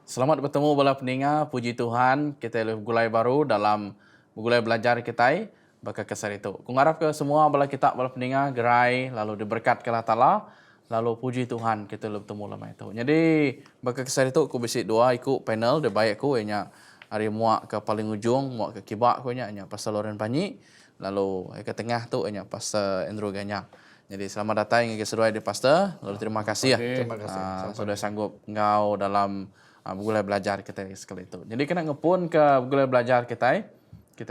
Selamat bertemu bala pendengar, puji Tuhan, kita boleh gulai baru dalam gulai belajar kita baka kesar itu. Ku ngarap ke semua bala kita bala pendengar gerai lalu diberkat ke Allah Taala, lalu puji Tuhan kita boleh bertemu lama itu. Jadi baka kesar itu ku bisi dua ikut panel de baik ku nya hari muak ke paling ujung, muak ke kibak ku nya Pastor Loren Panyi, lalu ke tengah tu nya Pastor Andrew Ganyak. Jadi selamat datang ke seruai di Pastor. Lalu terima kasih ya. Terima kasih. Sudah sanggup engkau dalam gulai belajar kita sekali itu. Jadi kena ngepun ke gulai belajar kita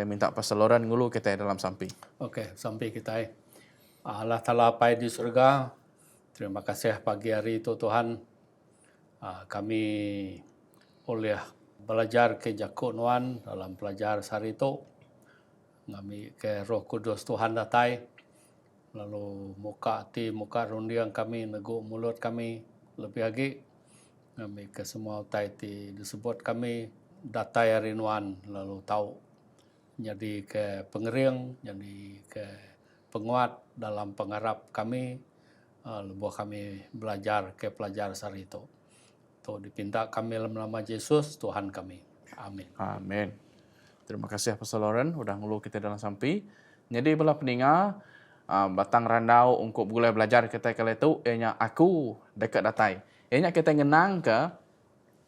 minta Pastor Loren ngulu kita dalam sampai. Oke, sampai kita. Allah Ta'ala Pai di surga, terima kasih pagi hari itu Tuhan. Kami boleh belajar ke Jakuk Nuan dalam pelajar hari itu. Kami ke Roh Kudus Tuhan datai. Lalu muka hati, muka rundiang kami, neguk mulut kami lebih lagi. Kami ke semua utai disebut kami datai hari Nuan lalu tahu. Jadi ke pengering, jadi ke penguat dalam pengharap kami, lebuh kami belajar ke pelajar sehari itu. Itu dipinta kami dalam nama Yesus, Tuhan kami. Amin. Amin. Terima kasih Pastor Loren, udah ngulu kita dalam sampai. Jadi bala pendengar, batang randau untuk gulai belajar kita kali itu, ianya aku dekat datai. Ianya kita ngenang ke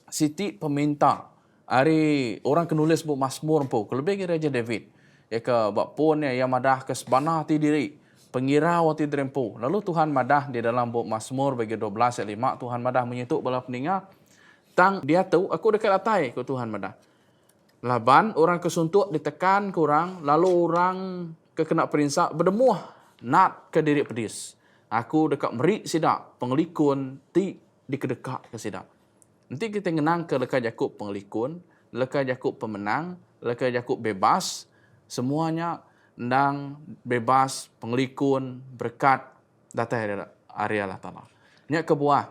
Siti peminta. Hari orang kenulis buku Mazmur po, kelebih ke Raja David. Ya ke bak pun ya madah ke sebanah ti diri. Pengira wati drempo. Lalu Tuhan madah di dalam buku Mazmur bagi 12 ayat 5 Tuhan madah menyentuh bala pendengar. Tang dia tahu aku dekat atai ke Tuhan madah. Laban orang kesuntuk ditekan kurang, lalu orang kekena perinsak berdemuh nak ke diri pedis. Aku dekat merik sidak pengelikun ti dikedekak ke sidak. Nanti kita ngenang ke leka Yakub pengelikun, leka Yakub pemenang, leka Yakub bebas, semuanya ndang bebas, pengelikun, berkat datang dari Allah Ta'ala. Ini kebuah.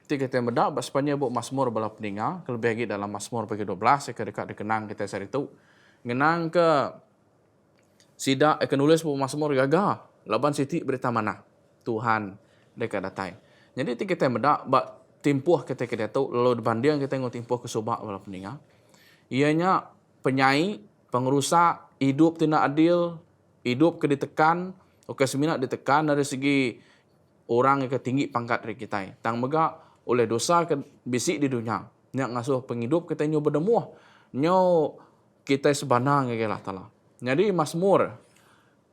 Nanti kita mendak, sepanjang buku Mazmur bala pendengar, kelebih lagi dalam Mazmur bagi 12, yang dekat dikenang kita saat itu. Ngenang ke sidak, nulis buku Mazmur gagal, laban siti berita mana? Tuhan dekat datang. Jadi kita mendak, timpuh kita tahu lalu dibanding kita tengok timpuh ke subak wala pendengar. Ianya penyai, pengerusak, hidup tidak adil, hidup ke ditekan, oke seminat ditekan dari segi orang yang tinggi pangkat dari kita. Tang mega oleh dosa ke bisik di dunia. Nyak ngasuh penghidup kita nyo berdemuh. Nyo kita sebanang ke Allah Ta'ala. Jadi Mazmur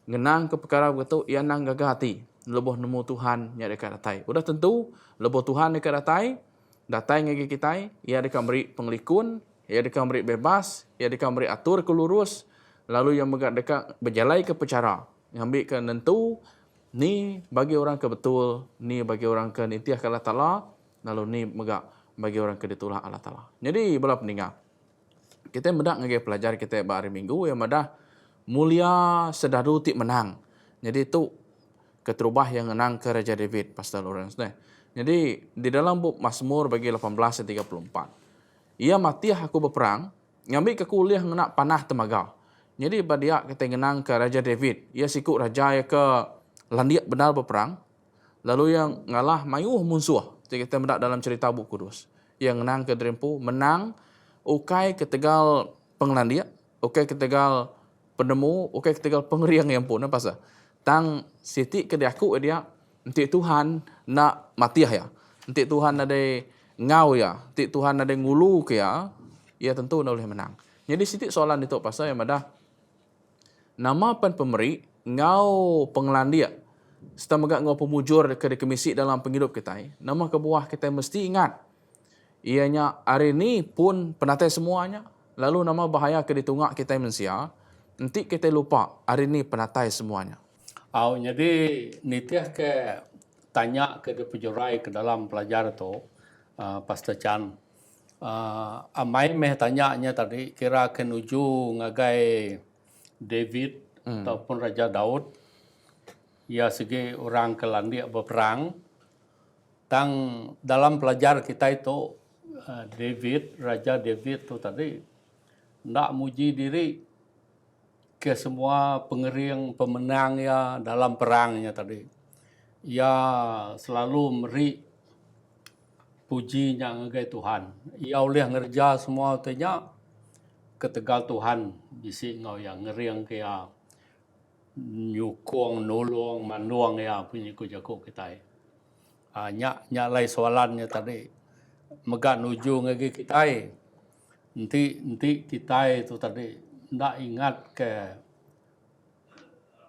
ngenang ke perkara begitu ia nang gagah hati. Lebuh nemu Tuhan yang dekat datai. Udah tentu lebuh Tuhan dekat datai ngagi kita, ia dekat beri pengelikun, ia dekat beri bebas, ia dekat beri atur ke lurus, lalu yang dekat berjalai ke pecara, ngambil ke nentu, ni bagi orang ke betul, ni bagi orang ke nitiah ke Allah Ta'ala, lalu ni megak bagi orang ke ditulah Allah Ta'ala. Jadi bala pendengar, kita medak ngagi pelajar kita hari Minggu yang medah mulia sedadu tik menang. Jadi itu keterubah yang menang ke Raja David, Pastor Lawrence. Jadi di dalam buku Mazmur bagi 18:34. Ia mati aku berperang, ngambil ke kuliah nak panah temaga. Jadi badia kita ngenang ke Raja David. Ia sikut raja yang ke landiak benar berperang. Lalu yang ngalah mayuh musuh. Jadi kita mendak dalam cerita buku kudus. Yang ngenang ke drempu, menang, ukai ketegal penglandiak, ukai ketegal penemu, ukai ketegal pengeriang yang pun. Apa tang siti ke diaku dia nanti Tuhan nak matiah ya. Nanti Tuhan ada ngau ya. Nanti Tuhan ada ngulu ke ya. Ia tentu nak boleh menang. Jadi siti soalan itu pasal yang ada nama pen pemeri ngau penglandia. Setamagak ngau pemujur ke kemisi dalam penghidup kita. Nama kebuah kita mesti ingat. Ianya hari ini pun penatai semuanya. Lalu nama bahaya ke ditungak kita manusia. Nanti kita lupa hari ini penatai semuanya. Jadi nitiah ke tanya ke pejurai ke dalam pelajar itu, Pastor Chan. Amai meh tanyanya tadi kira kenuju ngagai David ataupun Raja Daud. Ya segi orang kelandia berperang. Tang dalam pelajar kita itu Raja David itu tadi ndak muji diri ke semua pengering pemenang ya dalam perangnya tadi. Ia selalu puji nya ngagai Tuhan. Ia oleh ngerja semua tanya ketegal Tuhan bisi ngau yang ngeriang kaya nyukong nolong manuang ya punya ku jago kita. Nya lai soalannya tadi megak nuju ngagi kita. Nanti kita itu tadi ndak ingat ke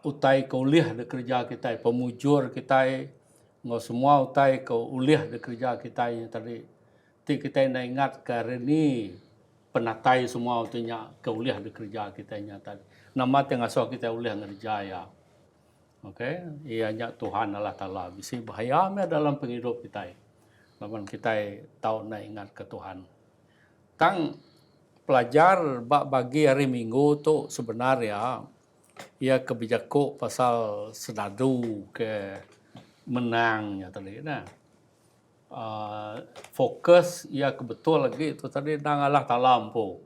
utai kuliah de kerja kita, pemujur kita, ngau semua utai ke uliah de kerja kita yang tadi. Ti kita nak ingat ke ni penatai semua utunya ke uliah de kerja kita nya tadi. Nama tengah so kita uliah ngerja ya. Okey, ianya Tuhan Allah Taala bisi bahaya dalam penghidup kita. Lawan kita tahu nak ingat ke Tuhan. Tang pelajar bagi hari Minggu tu sebenarnya ia kebijaku pasal sedadu ke menangnya tadi nah. Fokus ia kebetul lagi itu tadi nang Allah Taala ampu.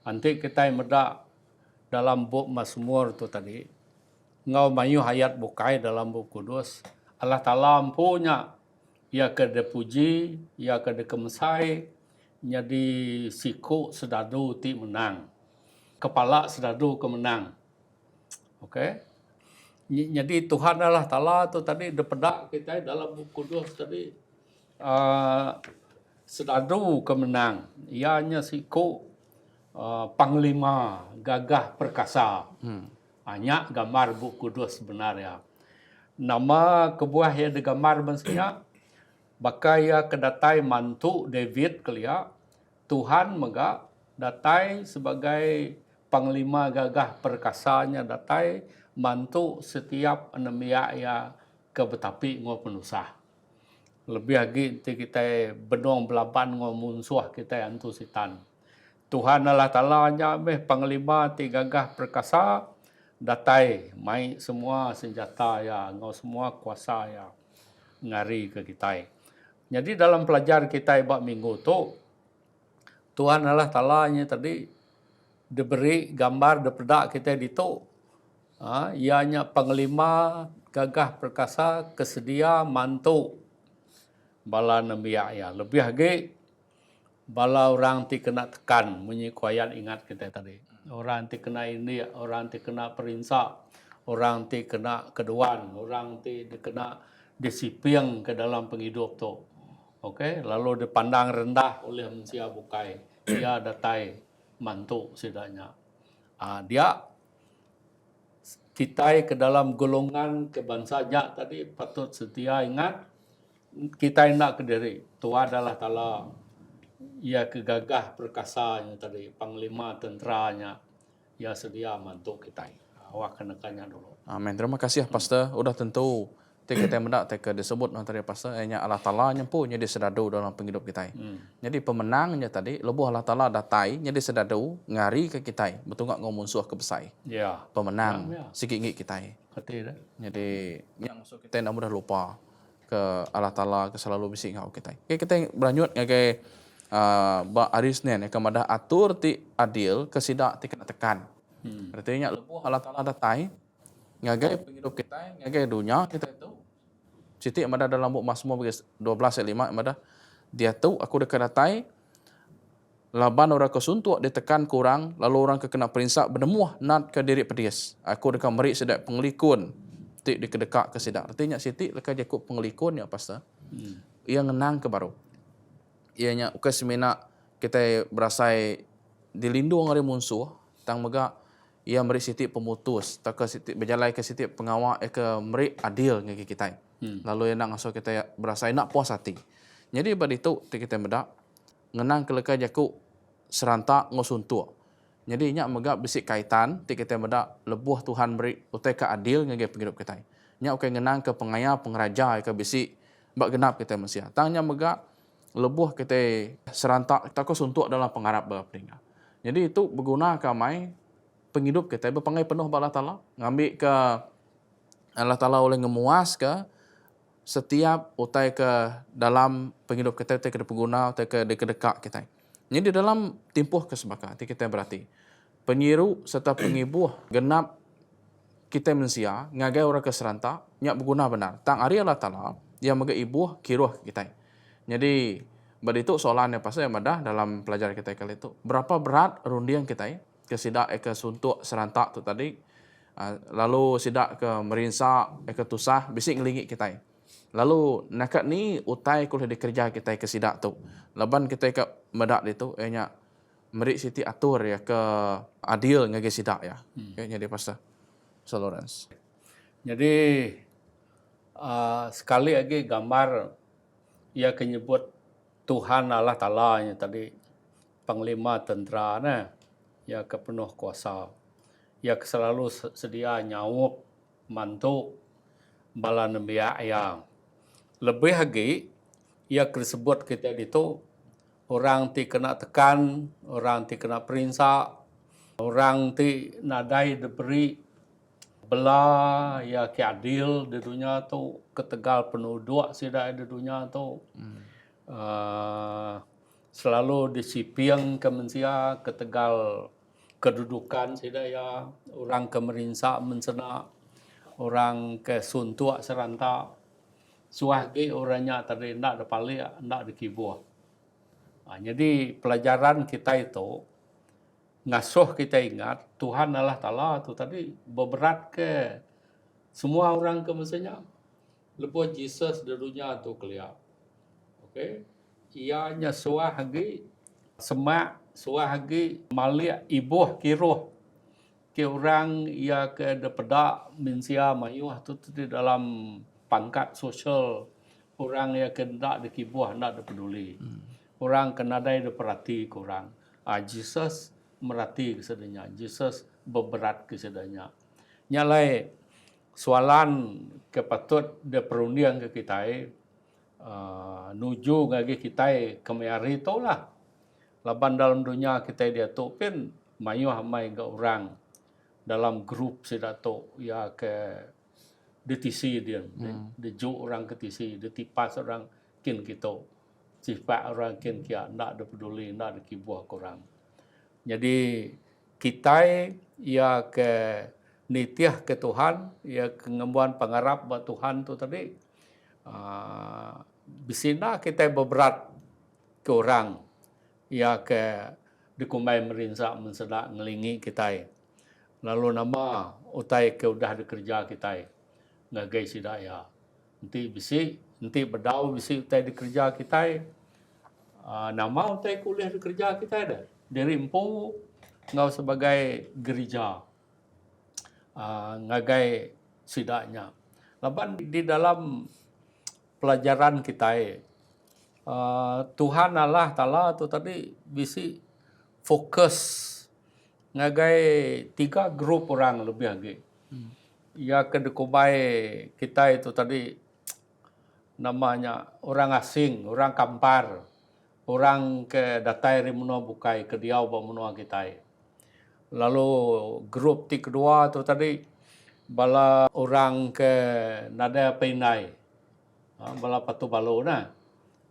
Nanti kita medak dalam buku Mazmur tu tadi ngau mayu hayat bukai dalam buku kudus Allah Taala ampunya ia kada puji ia kada kemesai jadi siku sedadu ti menang kepala sedadu kemenang. Okey. Jadi Tuhan Allah Taala tu tadi depedak kita dalam buku kudus tadi sedadu kemenang ianya siku panglima gagah perkasa. Hanya gambar buku kudus sebenarnya. Nama kebuah yang digambar maksudnya bakaya kedatai mantu David kelia Tuhan mega datai sebagai panglima gagah perkasanya datai mantu setiap anemia ya ke betapi ngau penusah. Lebih lagi kita benong belaban ngau munsuh kita antu sitan. Tuhan Allah Taala nya meh panglima ti gagah perkasa datai mai semua senjata ya ngau semua kuasa ya ngari ke kita. Jadi dalam pelajar kita bab minggu tu Tuhan Allah Taala nya tadi diberi gambar depedak kita ditu. Ianya panglima gagah perkasa kesedia mantu bala nambia ya. Lebih lagi bala orang ti kena tekan bunyi kuayat ingat kita tadi. Orang ti kena ini, orang ti kena perinsa, orang ti kena keduan, orang ti kena disipiang ke dalam penghidup tu. Okey, lalu dipandang rendah oleh manusia bukai. Dia datai mantu sidanya. Dia kita ke dalam golongan kebansanya tadi patut setia ingat kita nak ke diri. Tuhan adalah Taala ia kegagah perkasanya tadi, panglima tenteranya, ia sedia mantu kita. Awak kenakannya dulu. Amin. Terima kasih Pastor. Udah tentu kita mendak teka disebut antara Pastor nya Allah Taala nya pun jadi sedadu dalam penghidup kita. Jadi pemenangnya tadi lebuh Allah Taala datai jadi sedadu ngari ke kita. Betul enggak ngomong musuh ke besai. Ya. Pemenang sikit ngik kita. Hati dah. Jadi yang musuh kita nak mudah lupa ke Allah Taala ke selalu bisi ngau kita. Okay, kita berlanjut ngagai ba hari Senin kemada atur ti adil kesidak ti kena tekan. Artinya lebuh Allah Taala datai ngagai penghidup kita, ngagai dunia kita itu. Siti mada dalam buku Mazmur 12 ayat 5 mada dia tahu aku dekat datai laban orang kesuntuk ditekan kurang lalu orang kekena perinsak berdemuah nat ke diri pedis. Aku dekat meri sedak penglikun ti dekat ke sidak. Artinya Siti lekat jakut penglikun ya Pastor. Ia ngenang ke baru. Ianya ukas semena kita berasai dilindung oleh musuh tang mega ia meri Siti pemutus tak ke Siti berjalan ke Siti pengawal ke meri adil ngagi kita. Lalu yang nak ngasuh kita berasai nak puas hati. Jadi pada itu kita bedak ngenang keleka jaku serantak ngosuntu. Jadi nya mega bisik kaitan kita bedak lebuh Tuhan beri utai ke adil ngagi penghidup kita. Nya ukai ngenang ke pengaya pengeraja ke bisik bak genap kita manusia. Tangnya mega lebuh kita serantak tak suntuk dalam pengharap berperingat. Jadi itu berguna ke mai penghidup kita berpangai penuh bala Taala ngambil ke Allah Taala oleh ngemuas ke setiap utai ke dalam penghidup kita utai ke pengguna utai ke dekat kita. Jadi dalam timpuh kesebakan kita berarti penyiru serta pengibuh genap kita manusia ngagai orang keserantak nyak berguna benar. Tang ari Allah Taala yang mega ibuh kiruh kita. Jadi beritu soalannya pasal yang madah dalam pelajaran kita kali itu. Berapa berat rundiang kita ya? Ke sidak ke suntuk serantak tu tadi. Lalu sidak ke merinsak ke tusah bisik ngelingi kita ya. Lalu nakat ni utai kuliah dikerja kita ke sidak tu. Leban kita ke medak itu nya merik siti atur ya ke adil ngage sidak ya. Jadi pasal Lawrence. Jadi sekali lagi gambar ia menyebut Tuhan Allah Ta'ala yang tadi Panglima Tentera ia kepenuh kuasa. Ia selalu sedia nyawuk, mantuk, bala nembiak yang. Lebih lagi, ia disebut kita itu orang ti kena tekan, orang ti kena perinsak, orang ti nadai diberi bela ya keadil di dunia tu ketegal penuh dua sida di dunia tu selalu disipiang ke manusia ketegal kedudukan sida ya orang ke merinsak mensena orang ke suntuk serantak suahge orangnya tadi nak ada paling nak ada kibuah. Jadi pelajaran kita itu ngasuh kita ingat Tuhan Allah Ta'ala tu tadi berberat ke semua orang ke masanya lepas Jesus di dunia tu kelia. Okey. Ianya suah hagi semak suah hagi malik ibuh kiruh ke orang ia ke depada minsia mayuh tu di dalam pangkat sosial orang yang kena dikibuah nak peduli. Orang kena ada perhati kurang. Jesus merhati kesedanya. Jesus berberat kesedanya. Nyalai soalan kepatut dia perundian ke kita nuju ngagi kita kemari tu lah. Laban dalam dunia kita dia tu pun mayuh mai ke orang dalam grup sedato ya ke DTC dia. Dijuk orang ke TC, ditipas orang kin kita. Sifat orang kin kia nak ada peduli, nak ada kibuah korang. Jadi kita ia ke nitiah ke Tuhan, ia kengembuan pengarap buat Tuhan tu tadi. Bisina kita berberat ke orang. Ia ke dikumai merinsak mensedak ngelingi kita. Lalu nama utai ke udah dikerja kita. Ngagai sidaya. Nanti bisi, nanti berdau bisi utai dikerja kita. Nama utai kuliah dikerja kita dah. Dari empu ngau sebagai gereja. Ngagai sidaknya. Laban di dalam pelajaran kita Tuhan Allah Ta'ala tu tadi bisi fokus ngagai 3 grup orang lebih lagi. Ya kedekubai kita itu tadi namanya orang asing, orang kampar, orang ke datai rimuno bukai ke diau bamuno kita. Lalu grup kedua tu tadi bala orang ke nada penai. Bala patu balo na.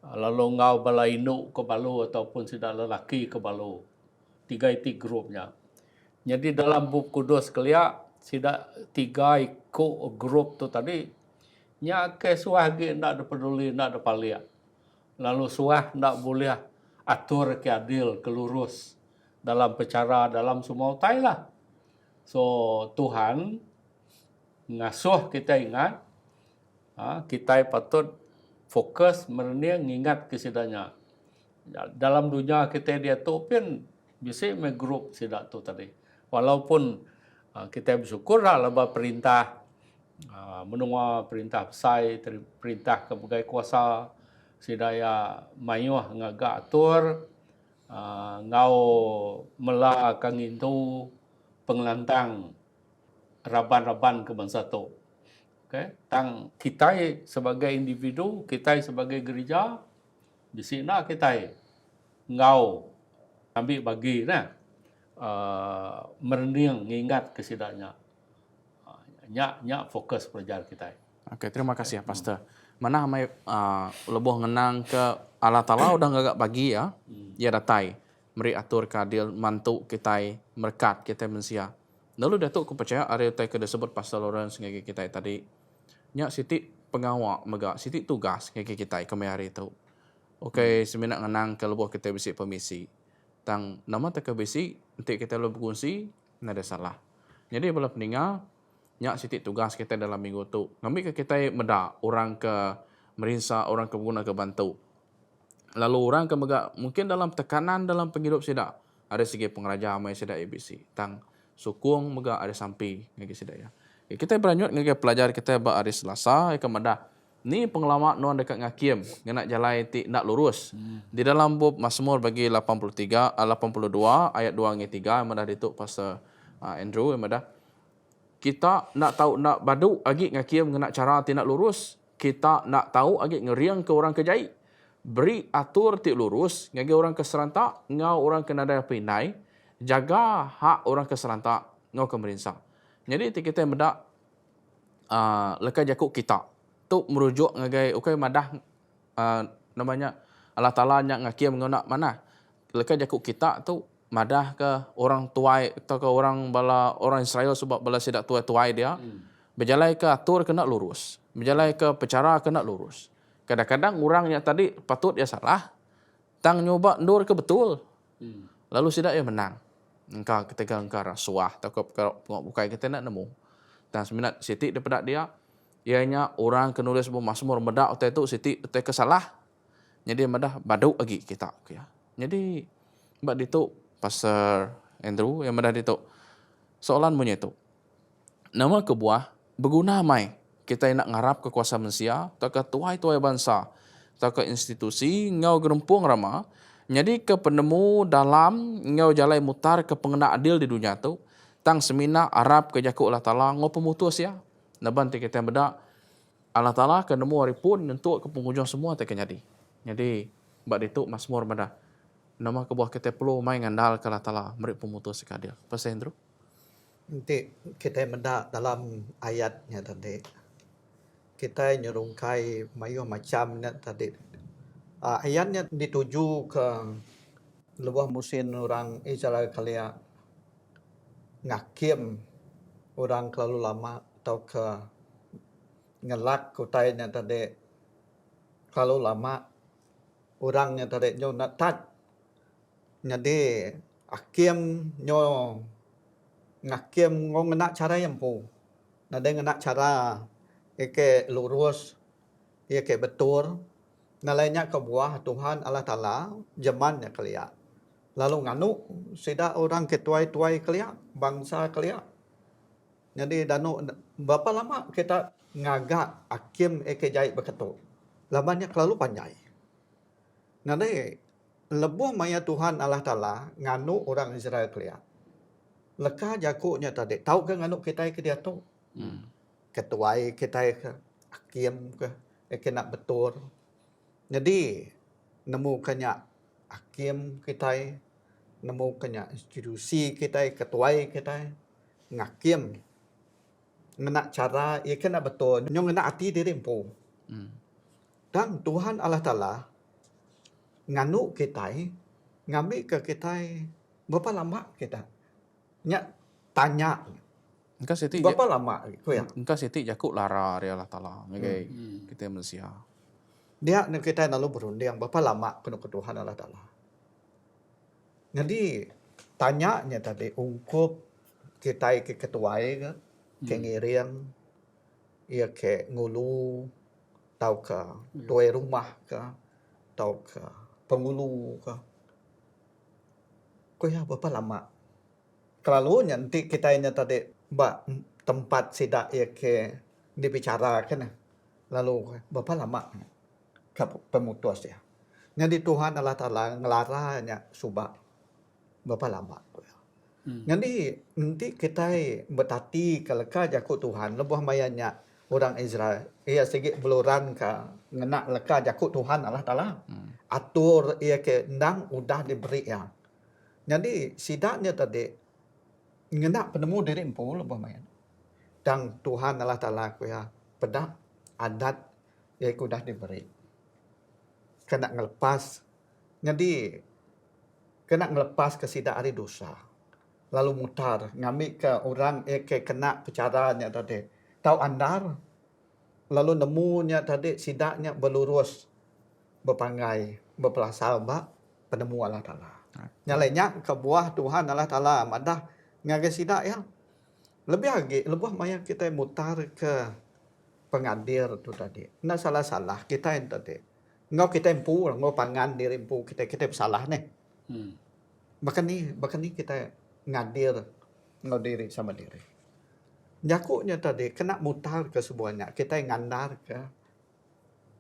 Lalu ngau bala induk ke balo ataupun sudah lelaki ke balo. 3 itu grupnya. Jadi dalam buku kudus kelia sida 3 ikut grup tu tadi nya ke suah ge ndak ada peduli ndak ada palia. Lalu suah ndak boleh atur ke adil ke lurus dalam bicara dalam semua utai lah. So Tuhan ngasuh kita ingat kita patut fokus merenung ingat kesidanya. Dalam dunia kita dia tu pun bisa megrup sidak tu tadi. Walaupun kita bersyukur lah lepas perintah menunggu perintah besar, perintah kebagai kuasa sidaya mayuh ngagak atur ngau mela kangin tu pengelantang raban-raban ke bangsa tu. Okay? Tang kita sebagai individu, kita sebagai gereja di sini kita ngau ambil bagi merenung ingat kesidanya. Nyak fokus pelajar kita. Oke, terima kasih ya Pastor. Mana mai lebih ngenang ke Allah Ta'ala udah ngagak bagi ya. Ya datai. Meri atur kadil mantu kita merkat kita mensia. Lalu datuk aku percaya area tai ke disebut Pastor Lawrence ngagi kita tadi. Nyak siti pengawak mega siti tugas ngagi kita kemari itu. Okay, seminak ngenang ke lebuh kita bisi permisi. Tang nama tak bisi, nanti kita lo berkongsi, nada salah. Jadi bala peninggal, nyak sitik tugas kita dalam minggu tu. Ngambil ke kita meda orang ke merinsa, orang ke guna ke bantu. Lalu orang ke mega, mungkin dalam tekanan dalam penghidup sidak. Ada segi pengeraja amai sidak ABC. Tang sukung mega ada sampai ngagi sidak ya. Kita beranyut ngagi pelajar kita ba hari Selasa ke meda. Ni pengalaman nuan dekat ngakiem, nak jalan ti nak lurus. Di dalam bab Mazmur bagi 82 ayat 2 ngi 3 madah dituk pasal Andrew madah. Kita nak tahu nak badu agi ngakiem nak cara ti nak lurus. Kita nak tahu agi ngeriang ke orang kejai. Beri atur ti lurus ngagi orang ke serentak, ngau orang ke nada pinai, jaga hak orang ke serentak, ngau ke merinsa. Jadi ti kita medak lekat jakuk kita tu merujuk ngagai okay madah namanya Allah Taala nyak ngakiem ngonak mana lekat jakuk kita tu madah ke orang tuai atau ke orang bala orang Israel sebab bala sidak tuai dia berjalai ke atur kena lurus berjalai ke pecara kena lurus. Kadang-kadang orangnya tadi patut dia salah tang nyoba ndur ke betul lalu sidak dia menang engkau ketika engkau rasuah atau ke bukai kita nak nemu dan seminat sitik daripada dia ianya orang kenulis buku Mazmur medak otai tu siti otai kesalah. Jadi medah baduk lagi kita ya. Jadi mbak ditu Pastor Andrew yang medah ditu soalan punya itu. Nama kebuah berguna mai kita nak ngarap kekuasaan manusia atau ke tuai-tuai bangsa atau ke institusi ngau gerempung rama jadi ke penemu dalam ngau jalai mutar ke pengena adil di dunia tu tang semina Arab ke jakuk Allah Taala ngau pemutus ya. Naban kita beda Allah Ta'ala akan nemu hari pun untuk ke penghujung semua tak akan jadi. Jadi, mbak dituk Mazmur beda. Nama kebuah kita perlu main ngandal ke Allah Ta'ala beri pemutus sekadil. Pasal Andrew? Nanti kita beda dalam ayatnya tadi. Kita nyerungkai mayu macamnya tadi. Ayatnya dituju ke lebuh musim orang Israel kalian ngakim orang kelalu lama atau ke ngelak kutainya tadi kalau lama orangnya tadi nyo nak tat jadi akim nyo ngakim ngong nak cara yang pu nade nak cara eke lurus eke betul nalainya ke buah Tuhan Allah Taala zamannya kelia lalu nganu sida orang ketuai-tuai kelia bangsa kelia. Jadi danu berapa lama kita ngagak akim eke jai beketu. Lamanya terlalu panjang. Nanti lebuh maya Tuhan Allah Taala nganu orang Israel kelia. Leka jakuknya tadi. Tahu ke nganu kita ke dia tu? Ketuai kita ke akim ke eke nak betul. Jadi nemu kanya akim kita, nemu kanya institusi kita, ketuai kita, ngakim ngena cara ia kena betul nyong ngena hati diri empu dan Tuhan Allah Taala nganu kita ngambil ke kita berapa lama kita nyak tanya Engkau siti berapa lama ko ya engkau siti jakuk lara dari Allah Ta'ala. Okay. Kita Malaysia. dia nak kita lalu berunding berapa lama kena ke Tuhan Allah Taala. Jadi tanyanya tadi ungkup kita ke ketuai ke ke ngiriang ia ke ngulu tau ke tuai rumah ke tau ke pengulu ke ko ya berapa lama kalau nanti kita ini tadi ba tempat sidak ia ke dibicarakan lalu berapa lama ke pemutus ya jadi Tuhan Allah Taala ngelaranya subah berapa lama jadi nanti kita bertati kalau jakut Tuhan lebuh mayanya orang Israel ia segi beluran ke ngena leka jakut Tuhan Allah Taala atur ia ke ndang udah diberi ya. Jadi sidaknya tadi ngena penemu diri empu lebuh mayan. Dan Tuhan Allah Taala ku ya pedak adat ia udah diberi. Kena ngelepas. Jadi kena ngelepas ke sidak hari dosa. Lalu mutar ngambil ke orang ke kena pecaranya tadi tahu andar lalu nemunya tadi sidaknya berlurus berpangai berasal ba penemu Allah Taala. Nyalanya ke buah Tuhan Allah Taala madah ngagai sidak ya. Lebih maya kita mutar ke pengadir tu tadi. Nah salah-salah kita yang tadi. Ngau kita empu, ngau pangan diri empu kita salah nih. Bahkan ni kita ngadir ngau diri sama diri. Jakuknya tadi kena mutar ke sebuahnya. Kita ngandar ke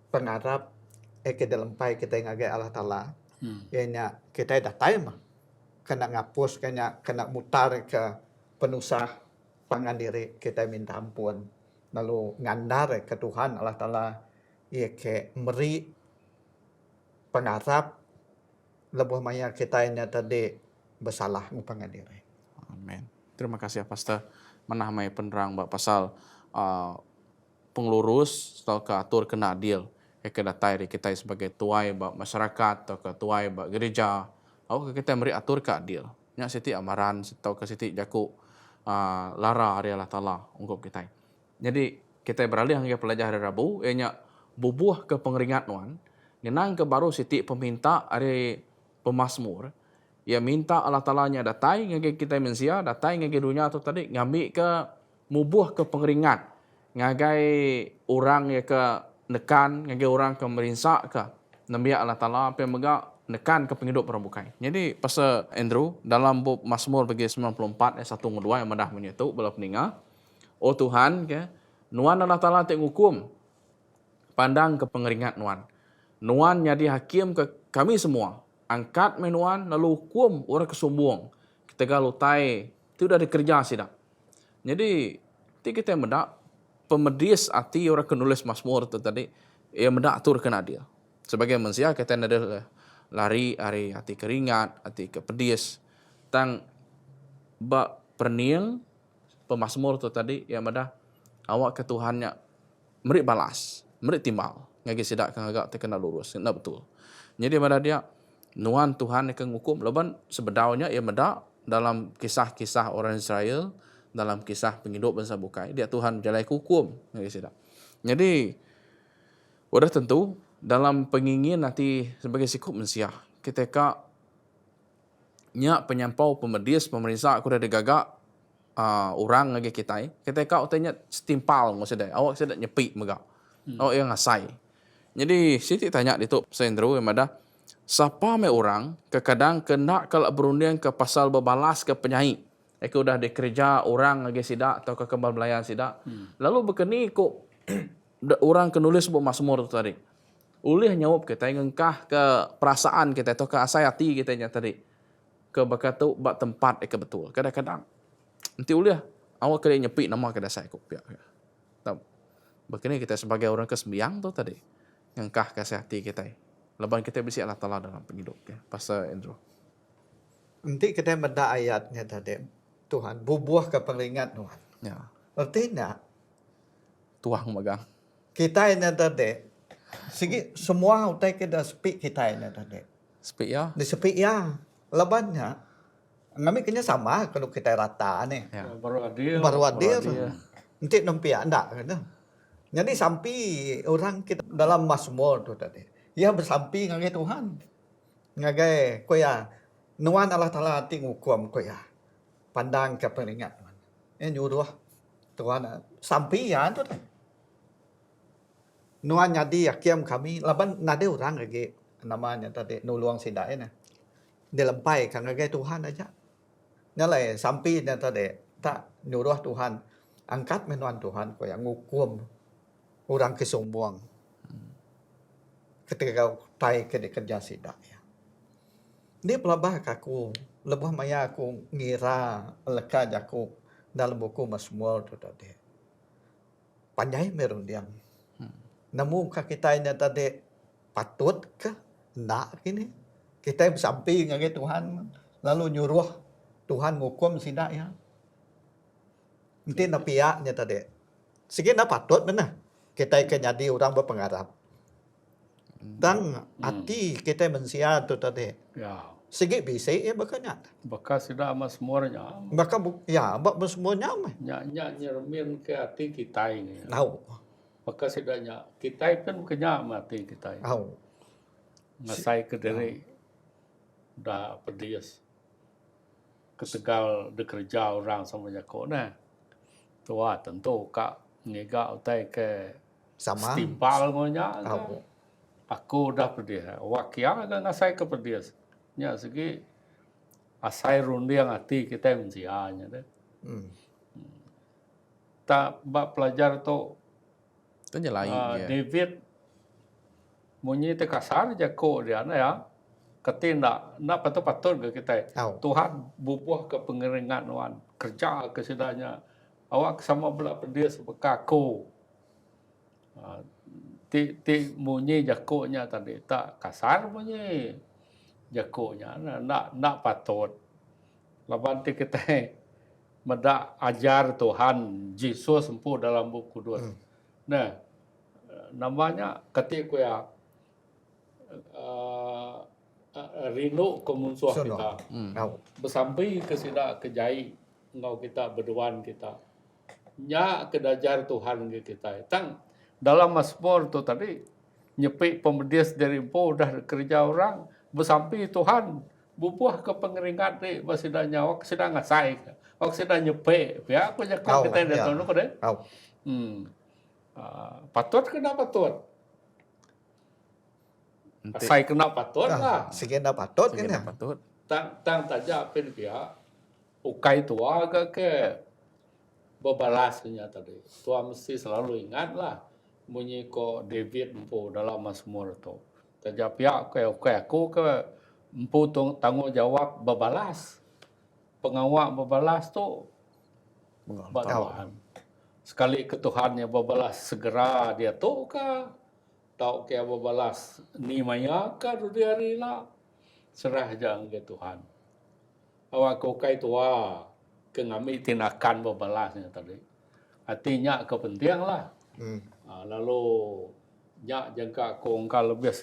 pengarap ke dalam pai kita ngagai Allah Taala. Ianya kita datai mah. Kena ngapus kena mutar ke penusah pangan diri kita minta ampun. Lalu ngandar ke Tuhan Allah Taala ia ke meri pengarap lebih maya kita ini tadi bersalah ngupangan diri. Amin. Terima kasih Pastor menamai penerang bak pasal pengelurus atau ke atur kena adil ke datai kita sebagai tuai bak masyarakat atau ke tuai bak gereja atau kita beri atur ke adil. Nya siti amaran atau ke siti jaku lara hari Allah Taala untuk kita. Jadi kita beralih hingga pelajar hari Rabu ianya bubuh ke pengeringat nuan nang ke baru siti peminta hari pemazmur ia minta Allah Taala nya datai ngage kita manusia datai ngage dunia tu tadi ngambil ke mubuh ke pengeringat ngagai orang ya ke nekan ngage orang ke merinsak ke nambia Allah Taala apa mega nekan ke penghidup perbukai. Jadi pasal Andrew dalam buku Mazmur bagi 94 ayat 1 dan 2 yang madah menyatu bala peninga oh Tuhan ke nuan Allah Taala tengok hukum pandang ke pengeringat nuan. Nuan jadi hakim ke kami semua. Angkat menuan lalu hukum orang kesombong. Kita galau tai itu dah dikerja sidak. Jadi kita mendak pemedis hati orang kenulis Mazmur tu tadi ia mendak atur kena dia. Sebagai manusia kita ada lari hari hati keringat, hati kepedis. Tang ba perniang pemazmur tu tadi ia mendak awak ke Tuhannya meri balas, meri timbal. Ngagi sidak kang agak terkena lurus. Nak betul. Jadi pada dia nuan Tuhan akan hukum. Leban sebedaunya ia mendak dalam kisah-kisah orang Israel, dalam kisah penghidup bangsa bukai, dia Tuhan jalai hukum. Ngagi sidak. Jadi sudah tentu dalam pengingin nanti sebagai sikap manusia, ketika nyak penyampau pemedis pemerintah aku dah digagak orang ngagi kita, ketika utanya setimpal maksudnya, awak sedang nyepi megak. Awak yang ngasai. Jadi Siti tanya di tu Sendro yang ada siapa me orang kadang kena kalau berunding ke pasal berbalas ke penyanyi. Eko dah dikerja orang lagi sidak atau ke kembal belayan sidak. Lalu berkeni kok orang kenulis buku Mazmur tu tadi. Ulih nyawab kita ngengkah ke perasaan kita atau ke asai hati kita nya tadi. Ke bakatu bak tempat ke betul. Kadang-kadang nanti ulih awak kena nyepi nama kada saya kok pihak. Begini kita sebagai orang kesembiang tu tadi. Ngengkah kasih hati kita. Leban kita bisi Allah Taala dalam penghidup. Ya. Pastor Andrew. Nanti kita benda ayatnya tadi. Tuhan, bubuh ke pengeringat Tuhan. Ya. Artinya, Tuang megang. kita ini tadi, segi semua utai kita speak kita ini tadi. Speak ya. Di speak ya, lebannya, kami kena sama kalau kita rata nih. Ya. Baru adil. Nanti numpia enggak kan? Jadi sampai orang kita dalam Mazmur tu tadi, ia bersampi ngagai Tuhan, ngagai koya, nuan Allah Taala tinggu hukum koya, pandang ke peringat Tuhan. Nyuruh Tuhan sampai ya tu tadi. Nuan jadi hakim kami, laban nade orang lagi namanya tadi nuluang sidai na, dilempai kan ngagai Tuhan aja. Nyalai sampai na tadi tak nyuruh Tuhan angkat menuan Tuhan koya ngukum orang kesombong ketika tai ke kerja sidak ya. Dia pelabah aku, lebih maya aku ngira leka jaku dalam buku Mazmur tu tadi. Panjai merundiang. Namun kita ini tadi patut ke nak kini kita sampai ngagai Tuhan lalu nyuruh Tuhan ngukum sidak ya. Nanti napiaknya tadi. Sikit nak patut benar. Kita akan jadi orang berpengarap. Dan hati kita manusia tu tadi. Ya. Sikit bisa ya berkenyak. Bekas sudah Mazmurnya. Maka ya, bak semuanya mah. Nyak nyermin ke hati kita ini. Tahu. Bekas sudahnya kita pun kenyam hati kita. Tahu. ngasai ke diri dah pedias. Ketegal bekerja orang sama Jakob nah. Tua tentu kak ngega utai ke Sama. setimpal ngonya. Tahu. Aku dah pedias. Wakia kan ngasai ke pedias. Nya segi asai rundiang hati kita mensianya deh. Hmm. Tak bak pelajar tu Itu jelai ya. David munyi te kasar Jakob dia na ya. Ketindak nak patut-patut ke kita. Tahu. Tuhan bubuh ke pengeringan wan kerja kesedanya. Awak sama belah pedia sebekaku. Ti munyi Jakobnya tadi tak kasar munyi Jakobnya nak patut. Laban ti kita medak ajar Tuhan Yesus sempu dalam buku 2. Nah, namanya ketika ya rindu ke musuh Sono. kita. Tahu. Bersampai ke sida kejai ngau kita berduaan kita. Nya kedajar Tuhan ke kita. Tang dalam Mazmur tu tadi nyepik pemedias dari empo dah kerja orang bersampai Tuhan bubuh ke pengeringat ni basidanya awak sedang ngasai. Awak sedang nyepik. Ya aku Tahu, Jakob kita ya. datang ko deh. Tahu. Patut kena patut. Nanti Saya kena patut lah. Sekian dah patut kan segera ya. patut. Tang taja pin pia ukai tua ke bebalasnya tadi. Tua mesti selalu ingat lah bunyi ko David empu dalam Mazmur tu. Taja pia ke ukai aku ke empu tanggung jawab bebalas. Pengawak bebalas tu Tuhan. Sekali ke Tuhannya bebalas segera dia tu ke tau ke bebalas ni maya ka dia rila serah jang ke Tuhan. Awak ko kai tua ke ngami tindakan bebalasnya tadi. Artinya kepentingan lah. Lalu nyak jangka ko engkau lebih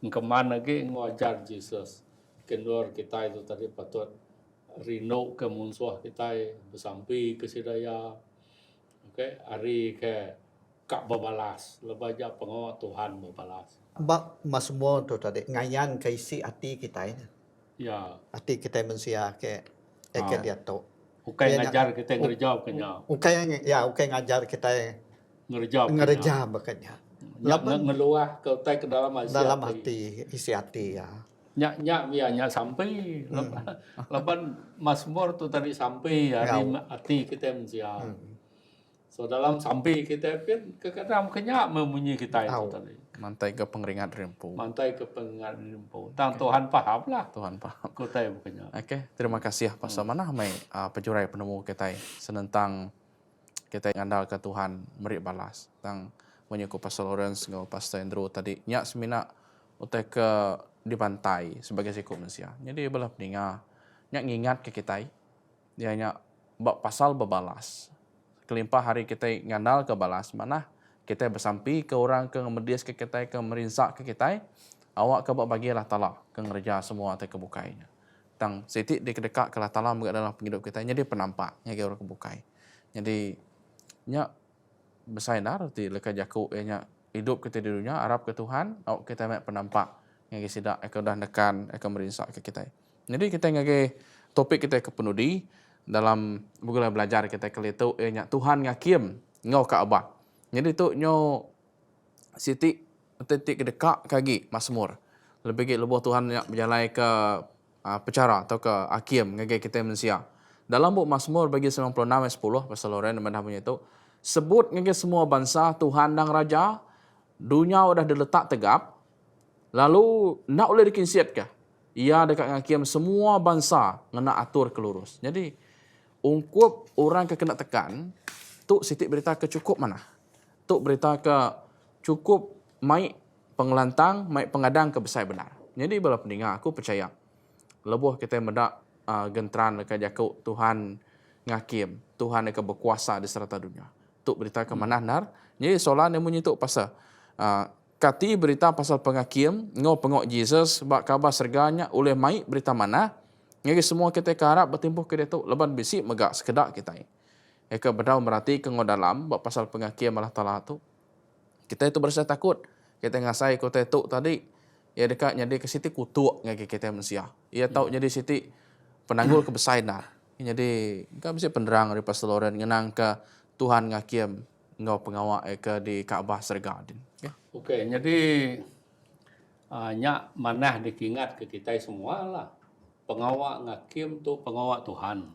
kemana lagi ngajar Yesus. Kenur kita itu tadi patut rindu ke musuh kita bersampai ke sidaya. Okey, hari ke kak bebalas. Lebaja pengawal Tuhan bebalas. Bak Mazmur tu tadi ngayan ke isi hati kita ini. Ya, Hati kita manusia ke dia tu. bukan Dia ngajar nak- kita ngerjawab kenya. Ukai ngajar kita Ngerjawab kenya. ngereja bekerja. Ngeluah ke utai ke dalam hati. Dalam hati, isi hati ya. Nyak biar sampai. Lepas Mazmur tu tadi sampai hari hati kita manusia. So dalam sampai kita pun kadang kenya memunyi kita itu Tahu. tadi. Mantai ke pengeringat rempu. Mantai ke pengat rimpo. Tang Tuhan faham lah. Tuhan paham. Kota bukannya. Okey, terima kasih Pastor Manah mai penjurai penemu kita senentang kita ngandal ke Tuhan merik balas. Tang menyuku Pastor Lawrence ngau Pastor Andrew tadi nyak semina utai ke dibantai sebagai siku manusia. Jadi belah peninga nyak ngingat ke kita dia nyak bab pasal bebalas. Kelimpah hari kita ngandal ke balas mana kita bersampi ke orang ke ngemedias ke kita ke merinsak ke kita awak ke bagilah tala ke ngerja semua te kebukainya. Tang siti di kedekat ke tala juga dalam penghidup kita jadi penampaknya ke orang kebukai. Jadi nya bersainar ti leka Jakub nya hidup kita di dunia Arab ke Tuhan awak kita mek penampak yang sidak ke dah nekan ke merinsak ke kita. Jadi kita ngage topik kita ke penudi dalam buku belajar kita kali itu nya Tuhan ngakim ngau ka abah. Jadi tu nyo siti titik dekat kagi Mazmur. Lebih lebuh Tuhan nak berjalan ke pecara atau ke hakim ngage kita manusia. Dalam buku Mazmur bagi 96 ayat 10 pasal Loren mendah punya itu sebut ngage semua bangsa Tuhan dan raja dunia sudah diletak tegap lalu nak boleh dikinsiat ke? Ia dekat ngakim semua bangsa ngena atur kelurus. Jadi ungkup orang ke kena tekan tu siti berita ke cukup mana? Tu berita ke cukup mai pengelantang, mai pengadang ke besar benar. Jadi bala pendengar aku percaya lebuh kita mendak gentran dekat Jakub Tuhan ngakim, Tuhan akan berkuasa di serata dunia. Tu berita ke mana nar? Jadi soalan yang bunyi tu pasal kati berita pasal pengakim ngau pengok Jesus bak kabar serganya oleh mai berita mana? Ngagi semua kita harap bertimpuh ke dia tu leban bisi megak sekedak kita. Eka bedau merati ke dalam bab pasal pengakian Allah Taala tu. Kita itu berasa takut. Kita ngasai kota itu tadi ia dekat jadi ke siti kutuk ngagi kita manusia. Ia tahu jadi siti penanggul kebesainan. Jadi kan bisa penerang dari Pastor Loren ngenang ke Tuhan ngakiem ngau pengawak ke di Kaabah Serga din. Okay. Okey, jadi nyak manah dikingat ke kita semua lah. Pengawak ngakim tu pengawak Tuhan.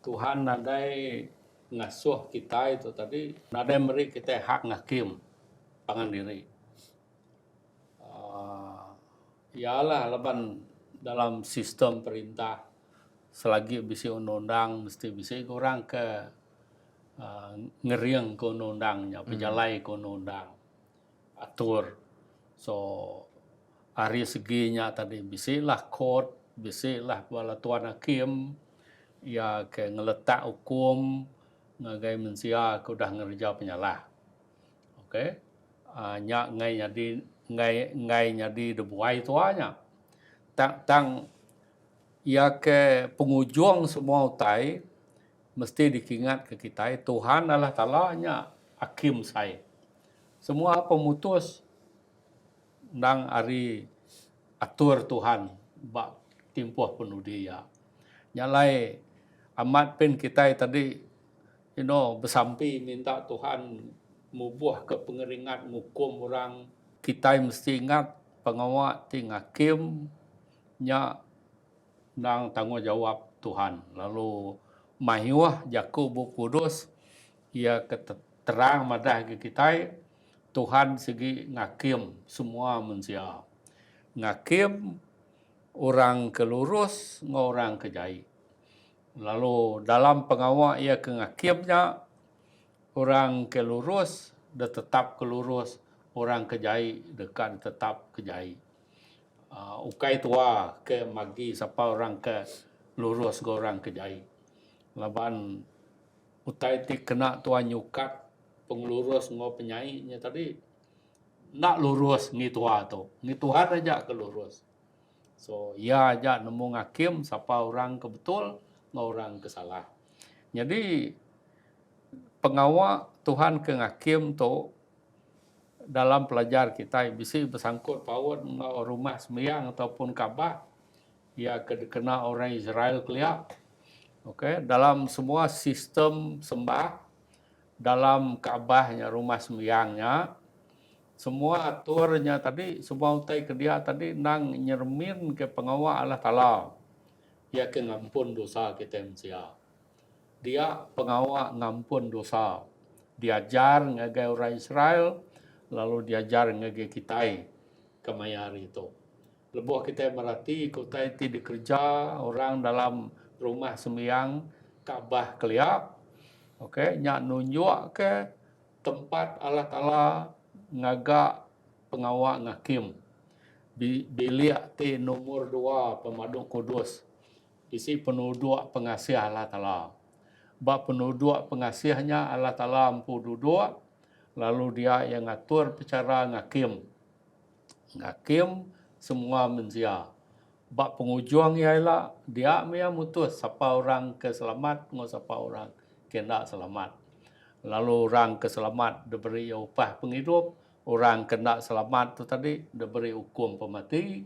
Tuhan nadai ngasuh kita itu tadi, nadai beri kita hak ngakim pangan diri. Ialah leban dalam sistem perintah selagi bisi undang-undang mesti bisi kurang ke ngeriang ke undang-undangnya, pejalai ke undang-undang, atur. So hari seginya tadi bisilah court, bisilah bala tuan hakim, ya ke ngeletak hukum ngagai mensia ke udah ngerja penyalah. Okey. Nyak ngai jadi debuai tuanya. Tang ya ke pengujung semua utai mesti dikingat ke kita Tuhan Allah Taala nya hakim saya. Semua pemutus nang ari atur Tuhan bak timpuh penuh dia. Nyalai amat pen kita tadi bersampi minta Tuhan mubuh ke pengeringat ngukum orang, kita mesti ingat pengawak ting hakim nya nang tanggungjawab Tuhan. Lalu mahiwah Yakub Kudus ia terang madah ke kita Tuhan segi ngakim semua manusia. Ngakim orang kelurus, orang kejai. Lalu dalam pengawak ia ke ngakimnya orang kelurus dia tetap kelurus, orang kejai dekat tetap kejai. Ukai tua ke magi siapa orang ke lurus ke orang kejai. Laban utai ti kena tua nyukat penglurus ngo penyainya tadi nak lurus ngi tua tu. Ngi Tuhan aja ke lurus. So ya aja nemu ngakim siapa orang ke betul, ngo orang ke salah. Jadi pengawak Tuhan ke ngakim tu dalam pelajar kita bisa bersangkut paut rumah sembahyang ataupun Kaabah ya kena orang Israel keliak. Okey, dalam semua sistem sembah dalam Kaabahnya rumah sembahyangnya semua aturnya tadi semua utai ke dia tadi nang nyermin ke pengawak Allah Taala ya ke ngampun dosa kita manusia. Dia pengawak ngampun dosa. Diajar ngagai orang Israel lalu diajar ngagai kita kemayar itu. Lebuh kita merhati kita itu dikerja orang dalam rumah sembahyang Kaabah keliak. Okey, nyak nunjuk ke tempat Allah Taala ngagak pengawak ngakim. Bilik ti nomor 2 pemaduk kudus. Isi penduduk pengasih Allah Taala. Bab penduduk pengasihnya Allah Taala ampu duduk, lalu dia yang ngatur bicara ngakim. Ngakim semua manusia. Bab pengujung ialah dia yang mutus siapa orang keselamat, ngau siapa orang kena selamat. Lalu orang keselamat diberi upah penghidup, orang kena selamat tu tadi diberi hukum pemati.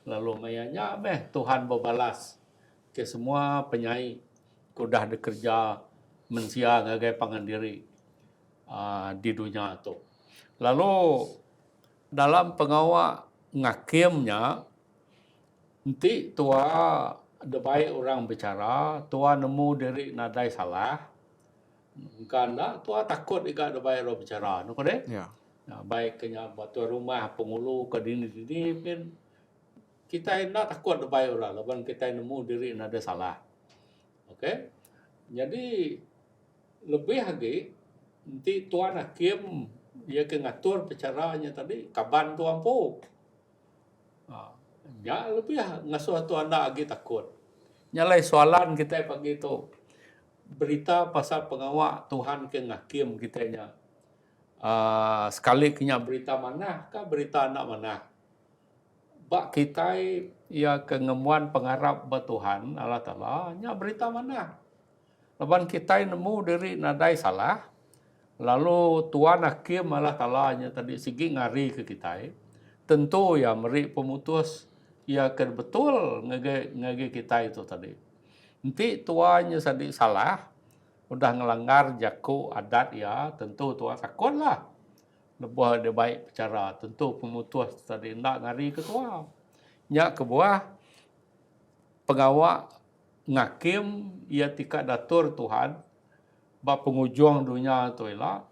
Lalu mayanya Tuhan berbalas ke semua penyai kudah bekerja mensia ngagai pangan diri di dunia itu. Lalu dalam pengawak ngakimnya nanti tua debai orang bicara, tua nemu diri nadai salah. Karena tua takut jika debai orang bicara, nuko deh? Ya. Nah, baik kenya batu rumah pengulu ke dini pun kita nak takut debai orang, laban kita nemu diri nadai salah. Okey? Jadi lebih lagi nanti tuan hakim dia ke ngatur bicaranya tadi kaban tu ampu. Ya lebih ngasuh tu anak lagi takut. Nyalai soalan kita pagi tu berita pasal pengawak Tuhan ke ngakim kitanya. Sekali kenya berita mana kah berita anak mana? Bak kita ya kengemuan pengharap buat Tuhan Allah Taala nya berita mana? Laban kita nemu diri nadai salah. Lalu Tuan Hakim Allah Taala nya tadi segi ngari ke kita. tentu ya meri pemutus ya kan betul ngege kita itu tadi. Nanti tuanya tadi salah, udah ngelanggar jaku adat ya, tentu tua takut lah. Lebuh dia baik bicara, tentu pemutus tadi nak ngari ketua. Nya kebuah pengawak ngakim ia tika datur Tuhan, ba penghujung dunia tu ialah,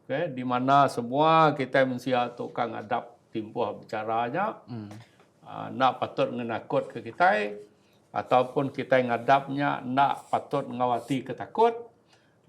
okay, di mana semua kita manusia tu kang adap timpuh bicaranya, nak patut ngenakut ke kita, ataupun kita ngadapnya nak patut ngawati ketakut,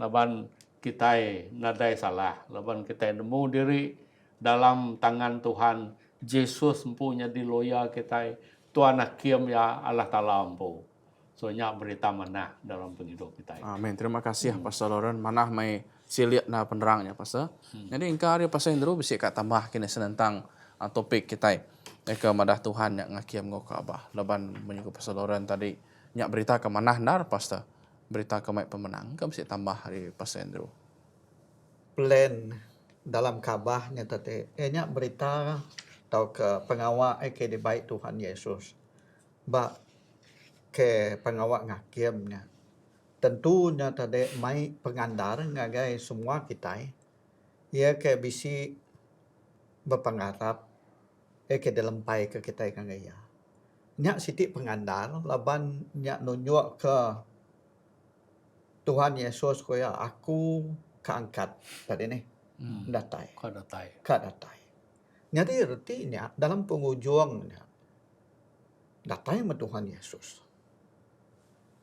laban kita nadai salah, laban kita nemu diri dalam tangan Tuhan. Yesus mempunyai di loya kita, Tuhan hakim ya Allah Ta'ala ampu. Soalnya berita mana dalam penghidup kita. Amin. Terima kasih Pastor Loren. Manah mai siliat na penerangnya Pastor. Jadi engkau hari Pastor Andrew bisa kat tambah kini tentang topik kita. Eka madah Tuhan yang ngakiam ngau ke abah. Laban menyuku Pastor Loren tadi nyak berita ke manah nar Pastor. Berita ke mai pemenang. Engkau bisa tambah hari Pastor Andrew. Plan dalam kabahnya tadi. Nya berita atau ke pengawak ke di baik Tuhan Yesus. Ba ke pengawak ngakimnya. Tentunya tadi mai pengandar ngagai semua kita. Ia ke bisi berpengarap ke dalam pai ke kita ngaya. Nyak siti pengandar laban nyak nunjuk ke Tuhan Yesus koya aku keangkat tadi ni datai. Datai. Jadi artinya dalam penghujungnya datai sama Tuhan Yesus.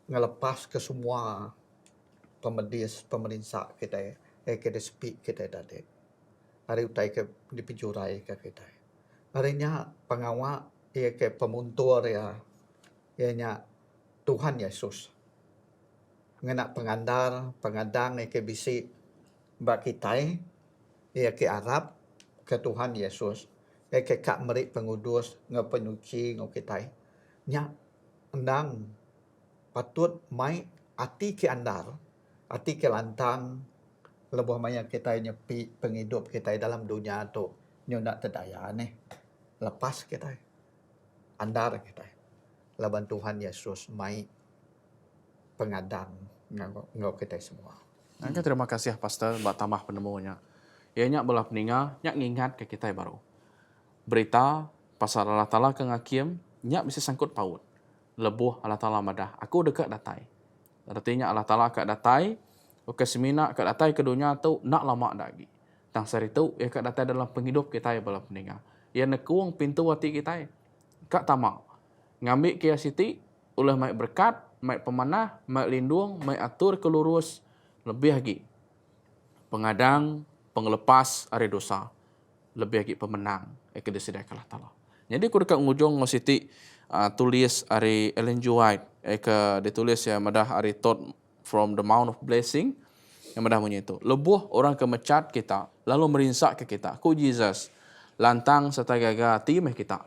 Ngelepas ke semua pemerintah kita ke speak kita tadi. Hari utai ke dipijurai ke kita. Harinya pengawak ke pemuntur ya ianya Tuhan Yesus. Ngena pengadang ke bisi bak kita ke Arab ke Tuhan Yesus. Ke kak merik pengudus ngepenyuci kita. Nya endang patut mai ati ke andar, ati ke lantang, lebuh maya kita nyepi penghidup kita dalam dunia tu. Nyo nak terdaya ni. Lepas kita. Andar kita. Laban Tuhan Yesus mai pengadang ngau kita semua. Angka terima kasih Pastor buat tambah penemunya. Ianya belah peninga, nyak ngingat ke kita baru. Berita pasal Allah Ta'ala ke ngakiem, nyak bisa sangkut paut. Lebuh Allah Ta'ala madah. Aku dekat datai. Artinya Allah Ta'ala kat datai. Oke semina kat datai ke dunia tu nak lama lagi. Tang sari tu ia kat datai dalam penghidup kita ya bala peninga. Ia nekuang pintu hati kita. Kak tamak. Ngambil kia siti ulah mai berkat, mai pemanah, mai lindung, mai atur kelurus lebih lagi. Pengadang, pengelepas ari dosa. Lebih lagi pemenang. Eka disediakan Allah Ta'ala. Jadi aku dekat ngujung ngositi tulis ari Ellen G. White ditulis ya madah ari thought from the Mount of Blessing yang madah punya itu lebuh orang kemecat kita lalu merinsak ke kita ku Jesus lantang serta gaga timeh kita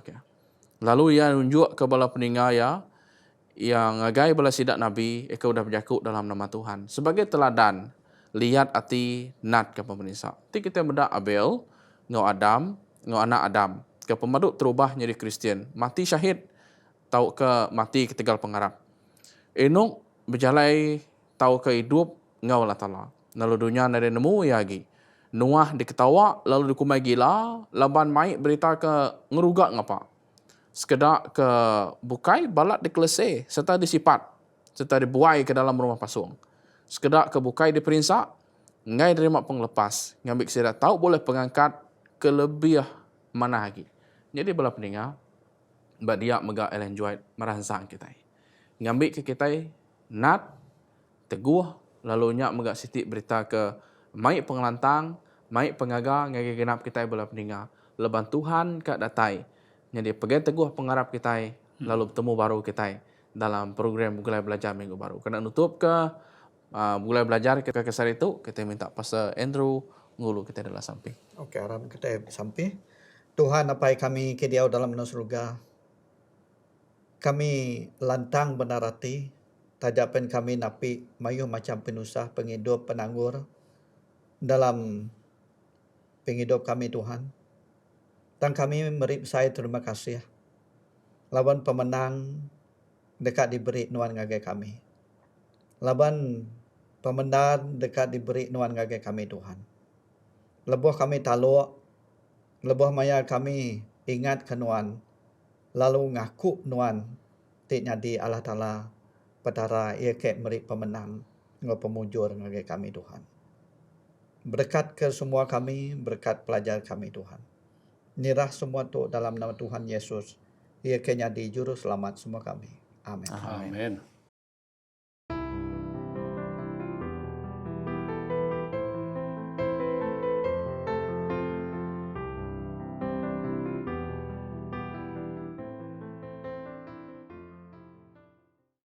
lalu ia nunjuk ke bala peninga ya yang ngagai bala sidak nabi udah berjakut dalam nama Tuhan sebagai teladan lihat ati nat ke pemerintah ti kita madah Abel ngau Adam ngau anak Adam ke pemaduk terubah jadi Kristian mati syahid tahu ke mati ketegal pengarap. Enok berjalai tahu ke hidup ngau Allah Ta'ala. Lalu dunia nade nemu ya lagi. Nuah diketawa lalu dikumai gila. Laban mai berita ke ngerugak ngapa. Sekedar ke bukai balat dikelese serta disipat. Serta dibuai ke dalam rumah pasung. Sekedar ke bukai diperinsak. Ngai terima penglepas. Ngambil sedat tahu boleh pengangkat ke lebih mana lagi. Jadi bala peninga mbak dia mega Ellen G. White merangsang kita. Ngambil ke kita nat teguh lalu nyak mega siti berita ke mai pengelantang, mai pengaga ngai genap kita bala peninga. Leban Tuhan kat datai. Jadi pegai teguh pengarap kita lalu bertemu baru kita dalam program Gulai Belajar Minggu Baru. Kena nutup ke Gulai Belajar ke kesar itu kita minta Pastor Andrew ngulu kita dalam samping. Okey, aram kita sampai. Tuhan apa kami ke dia dalam surga. Kami lantang benar hati, tajapan kami napi mayuh macam penusah, penghidup, penanggur dalam penghidup kami Tuhan. Dan kami merip saya terima kasih. Lawan pemenang dekat diberi nuan ngagai kami. Laban pemenang dekat diberi nuan ngagai kami Tuhan. Lebuh kami taluk, lebuh maya kami ingat ke nuan, lalu ngaku nuan ti nyadi Allah Ta'ala petara ia ke merip pemenang ngau pemujur ngagai kami Tuhan. Berkat ke semua kami, berkat pelajar kami Tuhan. Nyerah semua tu dalam nama Tuhan Yesus. Ia ke nyadi juru selamat semua kami. Amin. Amin. Amin.